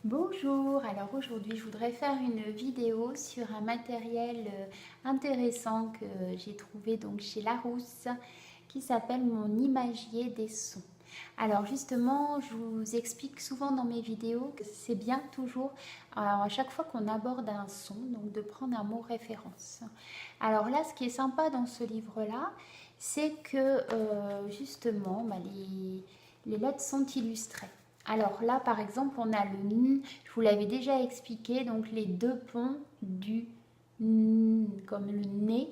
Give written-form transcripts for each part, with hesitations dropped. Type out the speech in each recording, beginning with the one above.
Bonjour, alors aujourd'hui je voudrais faire une vidéo sur un matériel intéressant que j'ai trouvé donc chez Larousse qui s'appelle mon imagier des sons. Alors justement, je vous explique souvent dans mes vidéos que c'est bien toujours, à chaque fois qu'on aborde un son, donc de prendre un mot référence. Alors là, ce qui est sympa dans ce livre-là, c'est que justement, les lettres sont illustrées. Alors là, par exemple, on a le N, je vous l'avais déjà expliqué, donc les deux ponts du N, comme le nez,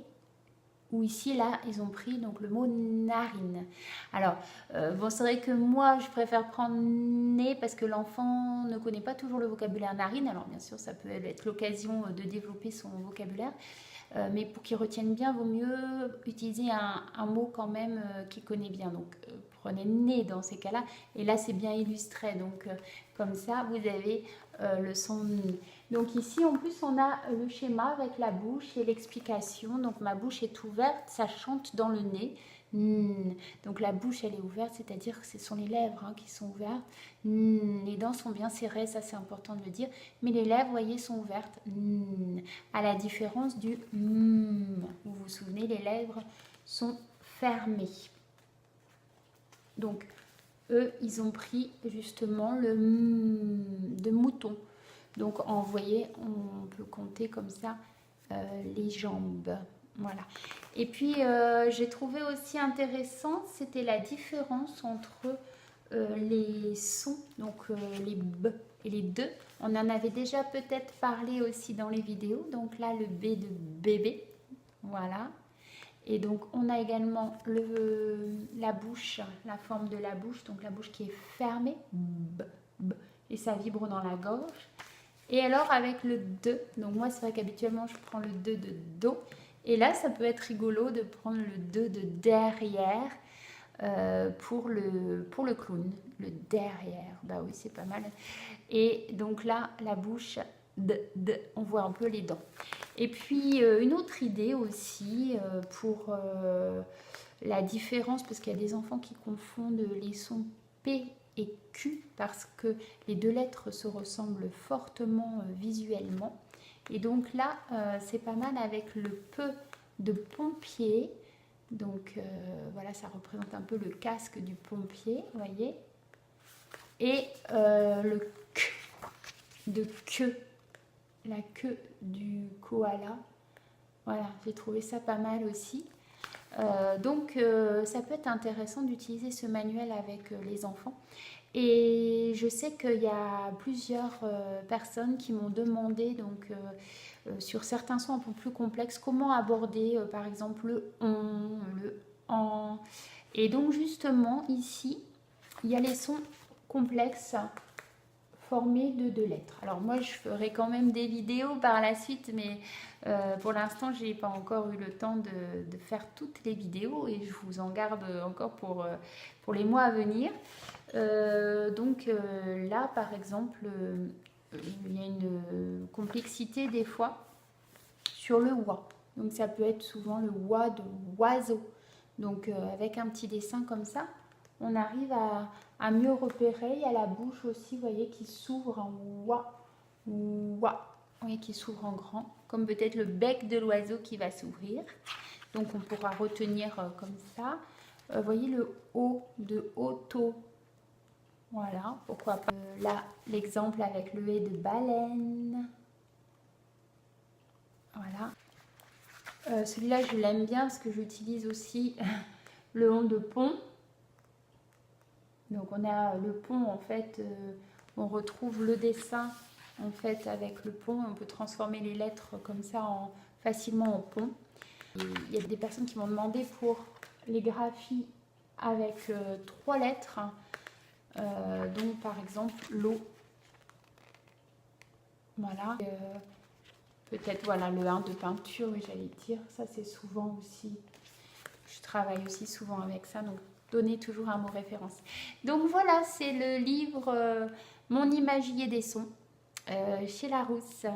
ou ici, là, ils ont pris donc le mot narine. Alors, bon, c'est vrai que moi, je préfère prendre nez parce que l'enfant ne connaît pas toujours le vocabulaire narine. Alors, bien sûr, ça peut être l'occasion de développer son vocabulaire. Mais pour qu'il retienne bien, vaut mieux utiliser un mot quand même qu'il connaît bien. Donc prenez nez dans ces cas-là. Et là, c'est bien illustré. Donc comme ça, vous avez le son N. Donc ici, en plus, on a le schéma avec la bouche et l'explication. Donc ma bouche est ouverte, ça chante dans le nez. Donc la bouche elle est ouverte, c'est-à-dire que ce sont les lèvres qui sont ouvertes. Les dents sont bien serrées, ça c'est important de le dire, mais les lèvres, vous voyez, sont ouvertes. À la différence du vous vous souvenez, les lèvres sont fermées. Donc eux, ils ont pris justement le de mouton. Donc vous voyez, on peut compter comme ça les jambes. Voilà. Et puis, j'ai trouvé aussi intéressant, c'était la différence entre les sons, donc les B et les D. On en avait déjà peut-être parlé aussi dans les vidéos. Donc là, le B de bébé. Voilà. Et donc, on a également la bouche, la forme de la bouche. Donc, la bouche qui est fermée. B, B, et ça vibre dans la gorge. Et alors avec le de, donc moi c'est vrai qu'habituellement je prends le de do, et là ça peut être rigolo de prendre le de derrière pour le clown, le derrière, bah oui c'est pas mal. Et donc là la bouche, on voit un peu les dents. Et puis une autre idée aussi pour la différence, parce qu'il y a des enfants qui confondent les sons P et Q parce que les deux lettres se ressemblent fortement visuellement. Et donc là, c'est pas mal avec le P de pompier. Donc voilà, ça représente un peu le casque du pompier, vous voyez. Et le K de queue, la queue du koala. Voilà, j'ai trouvé ça pas mal aussi. Donc ça peut être intéressant d'utiliser ce manuel avec les enfants. Et je sais qu'il y a plusieurs personnes qui m'ont demandé, donc sur certains sons un peu plus complexes, comment aborder par exemple le on, le en. Et donc justement ici, il y a les sons complexes formés de deux lettres. Alors moi je ferai quand même des vidéos par la suite, mais pour l'instant je n'ai pas encore eu le temps de faire toutes les vidéos et je vous en garde encore pour les mois à venir. Donc là par exemple il y a une complexité des fois sur le wa. Donc ça peut être souvent le wa de oiseau. Donc avec un petit dessin comme ça, on arrive à mieux repérer. Il y a la bouche aussi, vous voyez, qui s'ouvre en wa, wa, vous voyez, qui s'ouvre en grand, comme peut-être le bec de l'oiseau qui va s'ouvrir. Donc on pourra retenir comme ça. Vous voyez le O de auto. Voilà, pourquoi pas. Là, l'exemple avec le E de baleine. Voilà. Celui-là, je l'aime bien parce que j'utilise aussi le on de pont. Donc on a le pont, en fait, on retrouve le dessin en fait avec le pont. On peut transformer les lettres comme ça facilement en pont. Et il y a des personnes qui m'ont demandé pour les graphies avec 3 lettres. Donc par exemple l'eau. Voilà. Peut-être voilà le 1 de peinture, oui, j'allais dire. Ça c'est souvent aussi. Je travaille aussi souvent avec ça. Donc donner toujours un mot référence. Donc voilà, c'est le livre Mon imagier des sons chez Larousse.